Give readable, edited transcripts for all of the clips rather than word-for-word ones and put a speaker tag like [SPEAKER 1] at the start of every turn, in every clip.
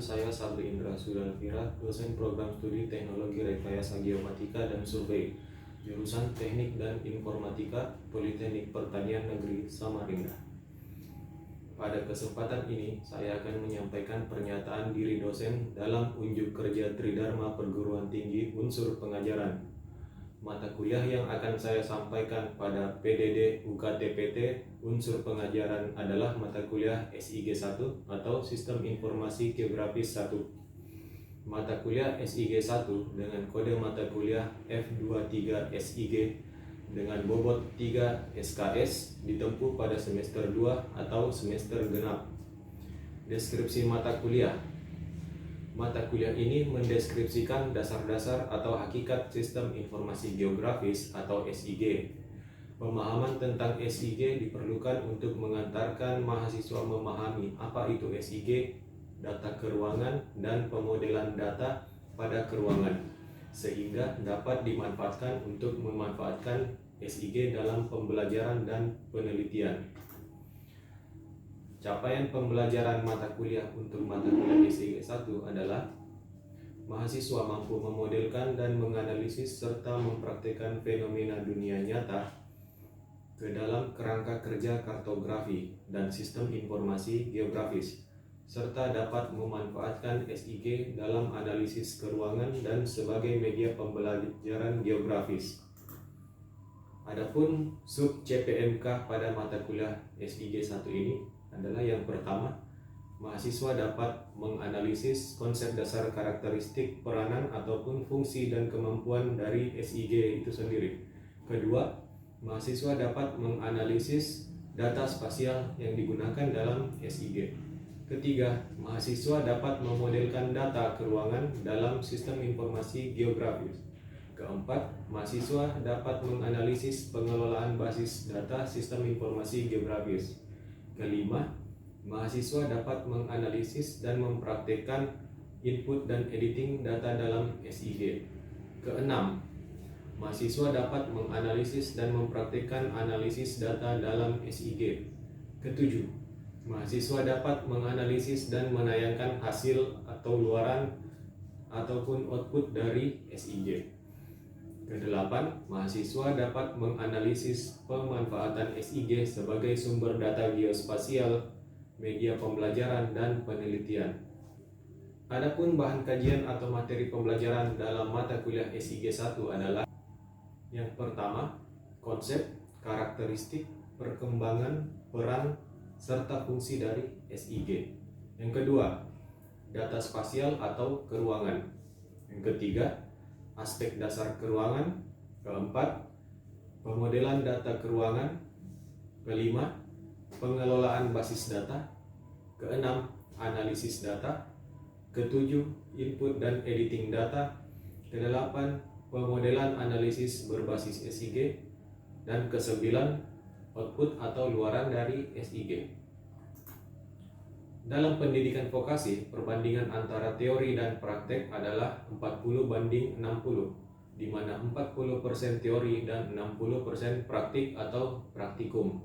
[SPEAKER 1] saya Sabri Indra Sudalvira, dosen program studi Teknologi Rekayasa Geomatika dan Survei, jurusan Teknik dan Informatika, Politeknik Pertanian Negeri Samarinda. Pada kesempatan ini, saya akan menyampaikan pernyataan diri dosen dalam unjuk kerja Tridharma Perguruan Tinggi Unsur Pengajaran. Mata kuliah yang akan saya sampaikan pada PDD UKTPT Unsur Pengajaran adalah mata kuliah SIG 1 atau Sistem Informasi Geografis 1. Mata kuliah SIG 1 dengan kode mata kuliah F23 SIG dengan bobot 3 SKS ditempuh pada semester 2 atau semester genap. Deskripsi mata kuliah. Mata kuliah ini mendeskripsikan dasar-dasar atau hakikat Sistem Informasi Geografis atau SIG. Pemahaman tentang SIG diperlukan untuk mengantarkan mahasiswa memahami apa itu SIG, data keruangan, dan pemodelan data pada keruangan, sehingga dapat dimanfaatkan untuk memanfaatkan SIG dalam pembelajaran dan penelitian. Capaian pembelajaran mata kuliah untuk mata kuliah SIG 1 adalah mahasiswa mampu memodelkan dan menganalisis serta mempraktikkan fenomena dunia nyata ke dalam kerangka kerja kartografi dan sistem informasi geografis, serta dapat memanfaatkan SIG dalam analisis keruangan dan sebagai media pembelajaran geografis. Adapun sub CPMK pada mata kuliah SIG 1 ini adalah yang pertama, mahasiswa dapat menganalisis konsep dasar karakteristik peranan ataupun fungsi dan kemampuan dari SIG itu sendiri. Kedua, mahasiswa dapat menganalisis data spasial yang digunakan dalam SIG. Ketiga, mahasiswa dapat memodelkan data keruangan dalam sistem informasi geografis. Keempat, mahasiswa dapat menganalisis pengelolaan basis data sistem informasi geografis. Kelima, mahasiswa dapat menganalisis dan mempraktikkan input dan editing data dalam SIG. Keenam, mahasiswa dapat menganalisis dan mempraktikkan analisis data dalam SIG. Ketujuh, mahasiswa dapat menganalisis dan menayangkan hasil atau luaran ataupun output dari SIG. Kedelapan, mahasiswa dapat menganalisis pemanfaatan SIG sebagai sumber data geospasial, media pembelajaran, dan penelitian. Adapun bahan kajian atau materi pembelajaran dalam mata kuliah SIG 1 adalah yang pertama, konsep, karakteristik, perkembangan, peran, serta fungsi dari SIG. Yang kedua, data spasial atau keruangan. Yang ketiga, aspek dasar keruangan. Keempat, pemodelan data keruangan. Kelima, pengelolaan basis data. Keenam, analisis data. Ketujuh, input dan editing data. Kedelapan, pemodelan analisis berbasis SIG. Dan kesembilan, output atau luaran dari SIG. Dalam pendidikan vokasi, perbandingan antara teori dan praktek adalah 40/60, di mana 40% teori dan 60% praktik atau praktikum.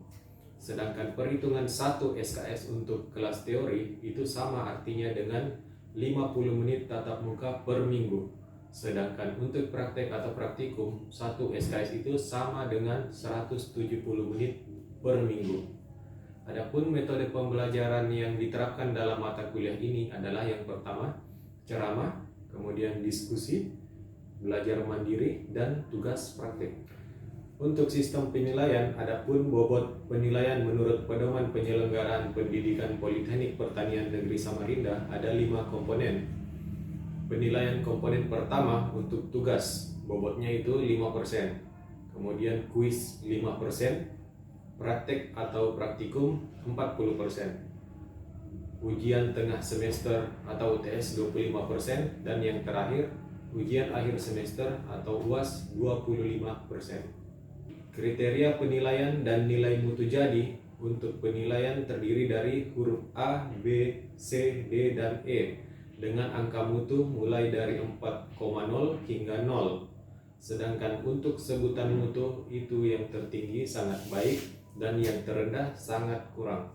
[SPEAKER 1] Sedangkan perhitungan 1 SKS untuk kelas teori itu sama artinya dengan 50 menit tatap muka per minggu. Sedangkan untuk praktek atau praktikum, 1 SKS itu sama dengan 170 menit per minggu. Adapun metode pembelajaran yang diterapkan dalam mata kuliah ini adalah yang pertama, ceramah, kemudian diskusi, belajar mandiri, dan tugas praktik. Untuk sistem penilaian, adapun bobot penilaian menurut pedoman penyelenggaraan pendidikan Politeknik Pertanian Negeri Samarinda ada 5 komponen. Penilaian komponen pertama untuk tugas, bobotnya itu 5%. Kemudian kuis 5%, praktek atau praktikum 40%, ujian tengah semester atau UTS 25%, dan yang terakhir ujian akhir semester atau UAS 25%. Kriteria penilaian dan nilai mutu jadi untuk penilaian terdiri dari huruf A, B, C, D, dan E dengan angka mutu mulai dari 4,0 hingga 0. Sedangkan untuk sebutan mutu itu yang tertinggi sangat baik dan yang terendah sangat kurang.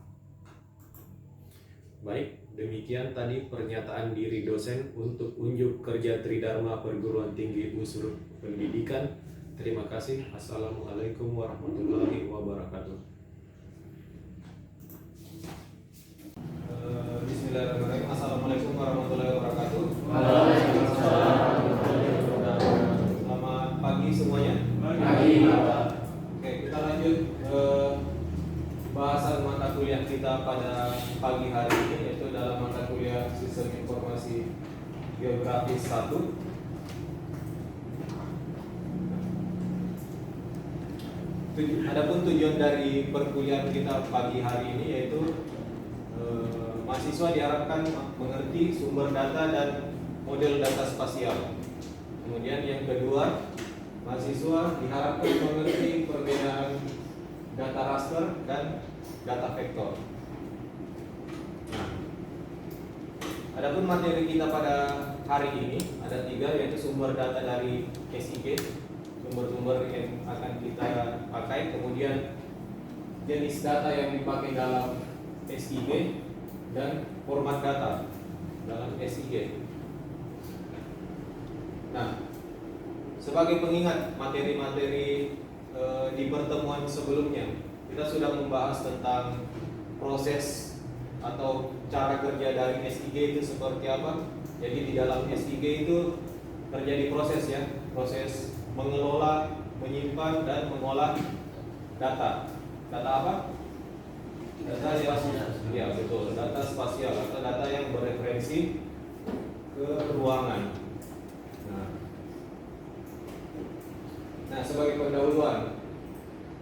[SPEAKER 1] Baik, Demikian tadi pernyataan diri dosen untuk unjuk kerja Tridharma Perguruan Tinggi Unsur Pendidikan. Terima kasih. Assalamualaikum warahmatullahi wabarakatuh. Bismillahirrahmanirrahim. Assalamualaikum warahmatullahi wabarakatuh. Selamat pagi semuanya. Pagi. Oke, kita lanjut bahasan mata kuliah kita pada pagi hari ini, yaitu dalam mata kuliah Sistem Informasi Geografis 1. Adapun tujuan dari perkuliahan kita pagi hari ini yaitu mahasiswa diharapkan mengerti sumber data dan model data spasial. Kemudian yang kedua, mahasiswa diharapkan mengerti perbedaan data raster dan data vektor. Nah, adapun materi kita pada hari ini ada 3, yaitu sumber data dari SIG, sumber-sumber yang akan kita pakai, kemudian jenis data yang dipakai dalam SIG, dan format data dalam SIG. Nah, sebagai pengingat materi-materi di pertemuan sebelumnya, kita sudah membahas tentang proses atau cara kerja dari SIG itu seperti apa. Jadi di dalam SIG itu terjadi proses ya, proses mengelola, menyimpan dan mengolah data. Data apa? Data spasial. Ya betul, data spasial atau data yang bereferensi ke ruangan. Nah, sebagai pendahuluan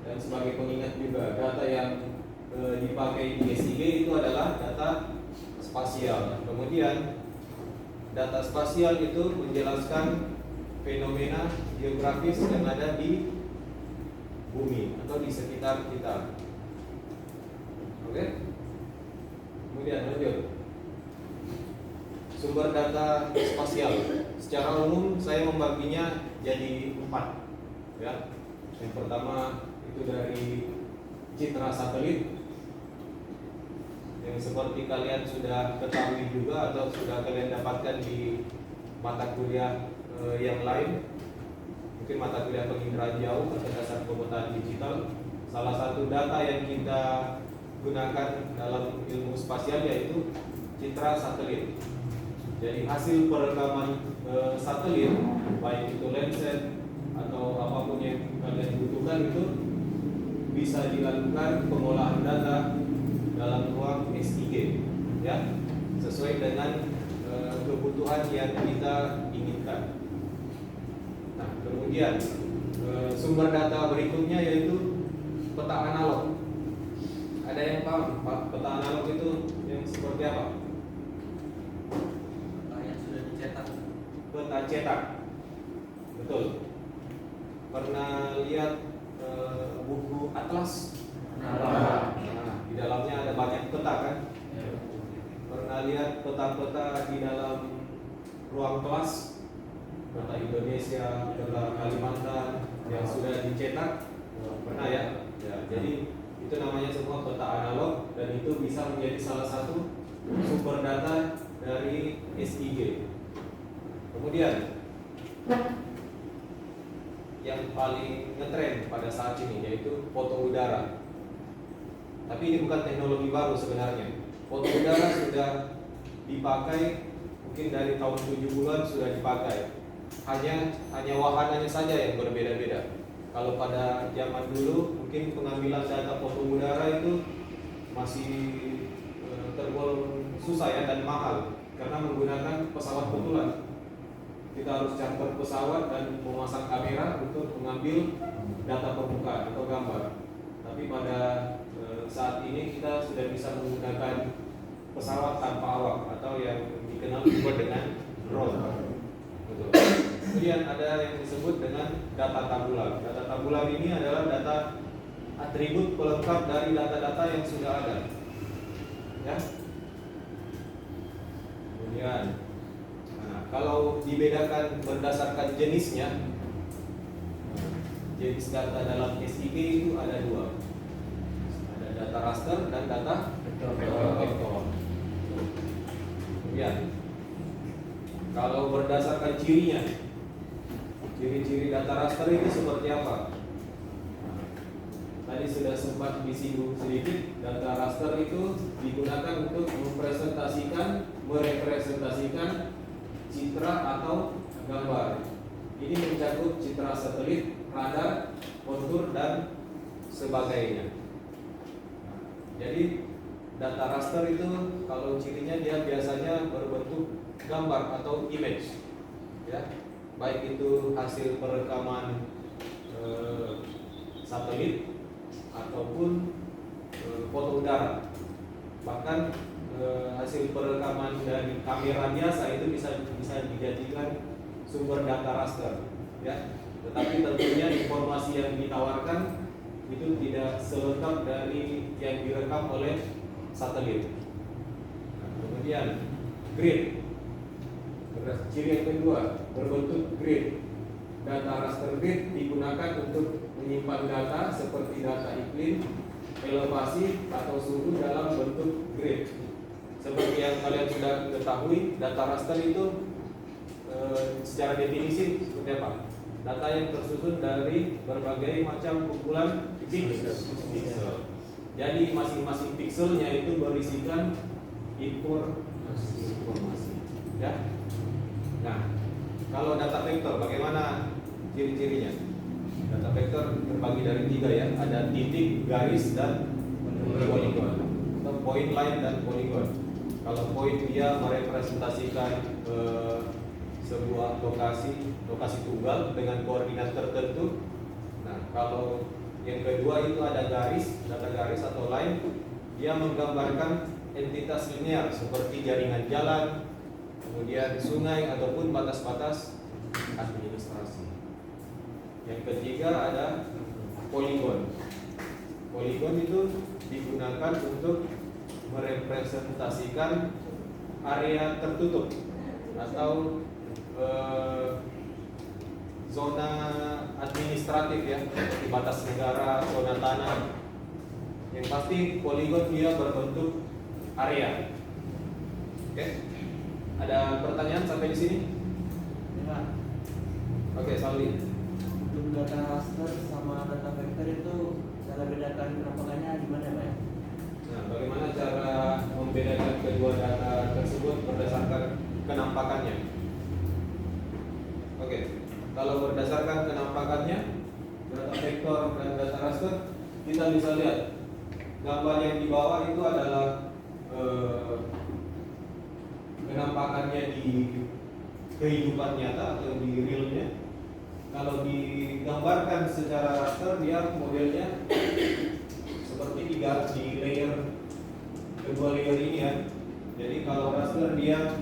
[SPEAKER 1] dan sebagai pengingat juga, data yang dipakai di SIG itu adalah data spasial. Kemudian data spasial itu menjelaskan fenomena geografis yang ada di bumi atau di sekitar kita. Oke? Kemudian lanjut. Sumber data spasial. Secara umum saya membaginya jadi 4. Ya, yang pertama itu dari citra satelit yang seperti kalian sudah ketahui juga atau sudah kalian dapatkan di mata kuliah yang lain, mungkin mata kuliah penginderaan jauh atau dasar pemetaan digital. Salah satu data yang kita gunakan dalam ilmu spasial yaitu citra satelit. Jadi hasil perekaman satelit, baik itu Landsat atau apapun yang kalian butuhkan, itu bisa dilakukan pengolahan data dalam ruang SIG ya, sesuai dengan kebutuhan yang kita inginkan. Nah, kemudian sumber data berikutnya yaitu peta analog. Ada yang paham peta analog itu yang seperti apa?
[SPEAKER 2] Peta yang sudah dicetak.
[SPEAKER 1] Peta cetak. Betul. Pernah lihat buku atlas? Nah, di dalamnya ada banyak peta kan? Pernah lihat peta-peta di dalam ruang kelas? Peta Indonesia, peta Kalimantan yang sudah dicetak? Pernah ya? Ya, jadi itu namanya semua peta analog dan itu bisa menjadi salah satu sumber data dari SIG. Kemudian yang paling ngetren pada saat ini yaitu foto udara. Tapi ini bukan teknologi baru sebenarnya. Foto udara sudah dipakai mungkin dari tahun 70-an sudah dipakai. Hanya wahananya saja yang berbeda-beda. Kalau pada zaman dulu mungkin pengambilan data foto udara itu masih tergolong susah ya dan mahal karena menggunakan pesawat betulan. Kita harus charter pesawat dan memasang kamera untuk mengambil data permukaan atau gambar. Tapi pada saat ini kita sudah bisa menggunakan pesawat tanpa awak atau yang dikenal juga dengan drone. Betul. Kemudian ada yang disebut dengan data tabular. Data tabular ini adalah data atribut pelengkap dari data-data yang sudah ada. Ya. Kemudian kalau dibedakan berdasarkan jenisnya, jenis data dalam SIG itu ada 2. Ada data raster dan data vektor. Ya, kalau berdasarkan cirinya, ciri-ciri data raster itu seperti apa? Tadi sudah sempat disinggung sedikit, data raster itu digunakan untuk merepresentasikan citra atau gambar. Ini mencakup citra satelit, radar, kontur, dan sebagainya. Jadi data raster itu kalau cirinya dia biasanya berbentuk gambar atau image, ya, baik itu hasil perekaman satelit ataupun foto udara. Bahkan hasil perekaman dari kamera biasa itu bisa dijadikan sumber data raster, ya. Tetapi tentunya informasi yang ditawarkan itu tidak selengkap dari yang direkam oleh satelit. Nah, kemudian grid, ciri yang kedua berbentuk grid. Data raster grid digunakan untuk menyimpan data seperti data iklim, elevasi, atau suhu dalam bentuk grid. Seperti yang kalian sudah ketahui, data raster itu secara definisi seperti apa? Data yang tersusun dari berbagai macam kumpulan pixel. Jadi masing-masing pixelnya itu berisikan informasi. Ya. Nah, kalau data vektor bagaimana ciri-cirinya? Data vektor terbagi dari 3, ya. Ada titik, garis, dan poligon. Atau point, line, dan poligon. Kalau point dia merepresentasikan sebuah lokasi tunggal dengan koordinat tertentu. Nah, kalau yang kedua itu ada garis, data garis atau line, dia menggambarkan entitas linear seperti jaringan jalan, kemudian sungai ataupun batas-batas administrasi. Yang ketiga ada poligon. Poligon itu digunakan untuk merepresentasikan area tertutup atau zona administratif, ya, seperti batas negara, zona tanah. Yang pasti poligon dia berbentuk area. Oke, ada pertanyaan sampai di sini?
[SPEAKER 2] Ya.
[SPEAKER 1] Oke, Salih.
[SPEAKER 2] Untuk data raster sama data vektor itu cara bedakan penampakannya gimana, Pak?
[SPEAKER 1] Nah, bagaimana cara membedakan kedua data tersebut berdasarkan kenampakannya? Oke, kalau berdasarkan kenampakannya, data vektor dan data raster, kita bisa lihat gambar yang di bawah itu adalah kenampakannya di kehidupan nyata atau di realnya. Kalau digambarkan secara raster, dia modelnya seperti di layer, kedua layer ini, ya. Jadi kalau raster dia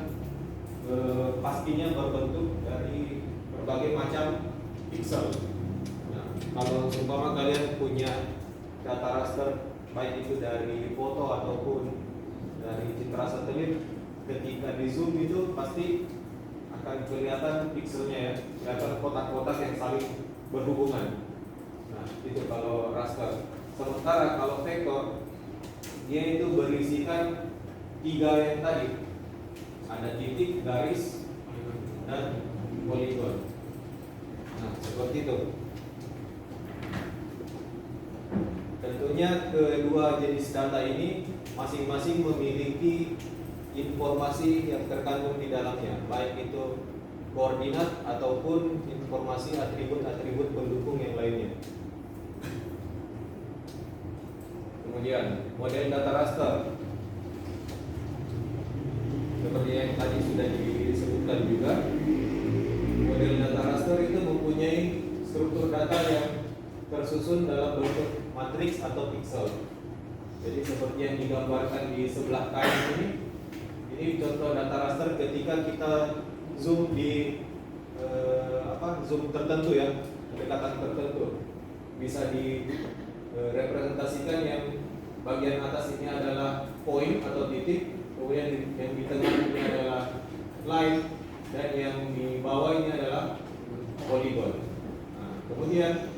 [SPEAKER 1] pastinya berbentuk dari berbagai macam pixel. Nah, kalau umpama kalian punya data raster baik itu dari foto ataupun dari citra satelit, ketika di zoom itu pasti akan kelihatan pixelnya, ya, kelihatan kotak-kotak yang saling berhubungan. Nah, itu kalau raster. Sementara kalau vektor, dia itu berisikan 3 yang tadi, ada titik, garis, dan poligon. Nah, seperti itu. Tentunya kedua jenis data ini masing-masing memiliki informasi yang terkandung di dalamnya, baik itu koordinat ataupun informasi atribut-atribut pendukung yang lainnya. Kemudian model data raster, seperti yang tadi sudah disebutkan juga, model data raster itu mempunyai struktur data yang tersusun dalam bentuk matriks atau pixel. Jadi seperti yang digambarkan di sebelah kanan ini contoh data raster ketika kita zoom di zoom tertentu, ya, pendekatan tertentu, bisa direpresentasikan yang bagian atas ini adalah point atau titik, kemudian yang di tengah ini adalah line, dan yang di bawah ini adalah poligon. Nah, kemudian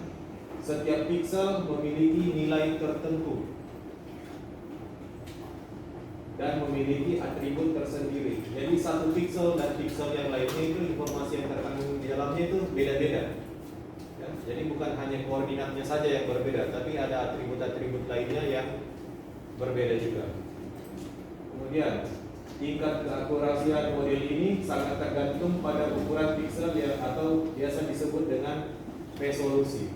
[SPEAKER 1] setiap pixel memiliki nilai tertentu. dan memiliki atribut tersendiri. Jadi satu pixel dan pixel yang lainnya itu informasi yang terkandung di dalamnya itu beda-beda. Ya, jadi bukan hanya koordinatnya saja yang berbeda, tapi ada atribut-atribut lainnya yang berbeda juga. Kemudian tingkat keakurasian model ini sangat tergantung pada ukuran pixel yang atau biasa disebut dengan resolusi.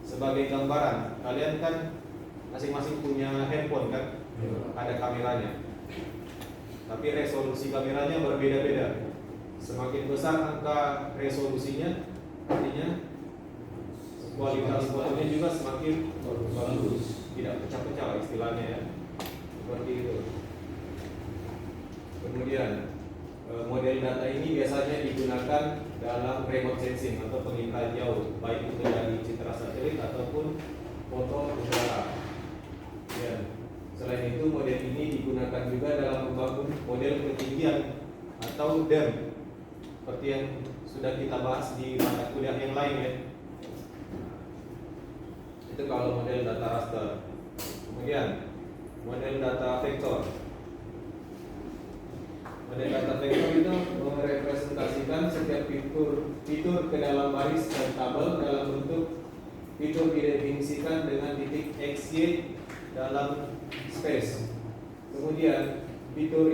[SPEAKER 1] Sebagai gambaran, kalian kan masing-masing punya handphone kan? Ada kameranya. Tapi resolusi kameranya berbeda-beda. Semakin besar angka resolusinya, artinya kualitas fotonya juga semakin bagus. Tidak pecah-pecah istilahnya ya. Seperti itu. Kemudian model data ini biasanya digunakan dalam remote sensing atau penginderaan jauh, baik itu dari citra satelit ataupun foto udara. Ya. Selain itu model ini digunakan juga dalam membangun model ketinggian atau DEM, seperti yang sudah kita bahas di mata kuliah yang lain ya. Itu kalau model data raster. Kemudian model data vektor. Model data vektor itu merepresentasikan setiap fitur ke dalam baris dan tabel dalam bentuk fitur didefinisikan dengan titik x, y dalam space. Kemudian fitur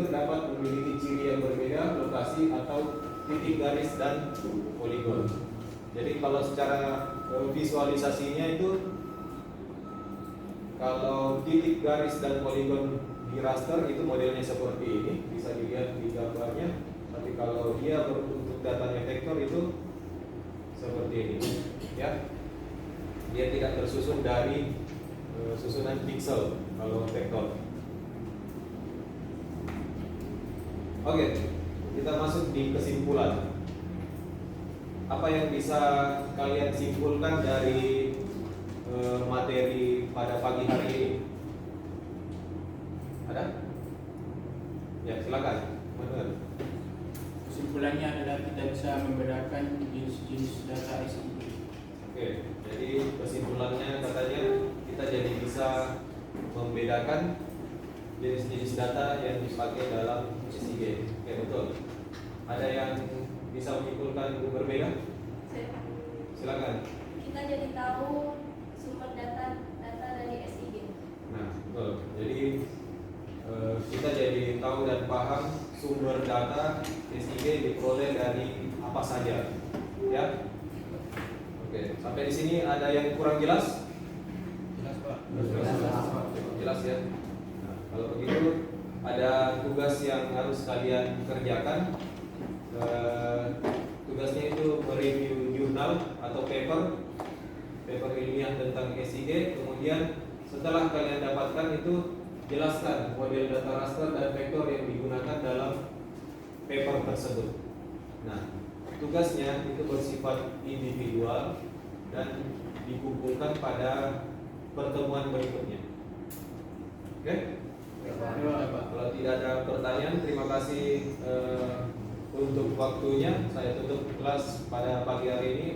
[SPEAKER 1] dapat memiliki ciri yang berbeda, lokasi atau titik garis dan poligon. Jadi kalau secara visualisasinya itu, kalau titik garis dan poligon di raster itu modelnya seperti ini, bisa dilihat di gambarnya. Tapi kalau dia berbentuk datanya vektor itu seperti ini, ya. Dia tidak tersusun dari susunan pixel kalau vektor. Oke, kita masuk di kesimpulan. Apa yang bisa kalian simpulkan dari materi pada pagi hari ini? Ada? Ya, silakan.
[SPEAKER 3] Kesimpulannya adalah kita bisa membedakan jenis-jenis data SIG.
[SPEAKER 1] Oke, jadi kesimpulannya katanya kita jadi bisa membedakan jenis-jenis data yang dipakai dalam SIG. Oke, betul. Ada yang bisa menyimpulkan berbeda? Silakan.
[SPEAKER 4] Kita jadi tahu sumber data dari SIG.
[SPEAKER 1] Nah, betul. Jadi kita jadi tahu dan paham sumber data SIG diperoleh dari apa saja, ya. Oke, sampai di sini ada yang kurang jelas?
[SPEAKER 3] Jelas Pak.
[SPEAKER 1] Jelas ya. Nah, kalau begitu ada tugas yang harus kalian kerjakan. Tugasnya itu mereview jurnal atau paper ilmiah tentang SIG. Kemudian setelah kalian dapatkan itu, jelaskan model data raster dan vektor yang digunakan dalam paper tersebut. Nah, tugasnya itu bersifat individual dan dikumpulkan pada pertemuan berikutnya. Oke? Kalau tidak ada pertanyaan, terima kasih untuk waktunya. Saya tutup kelas pada pagi hari ini.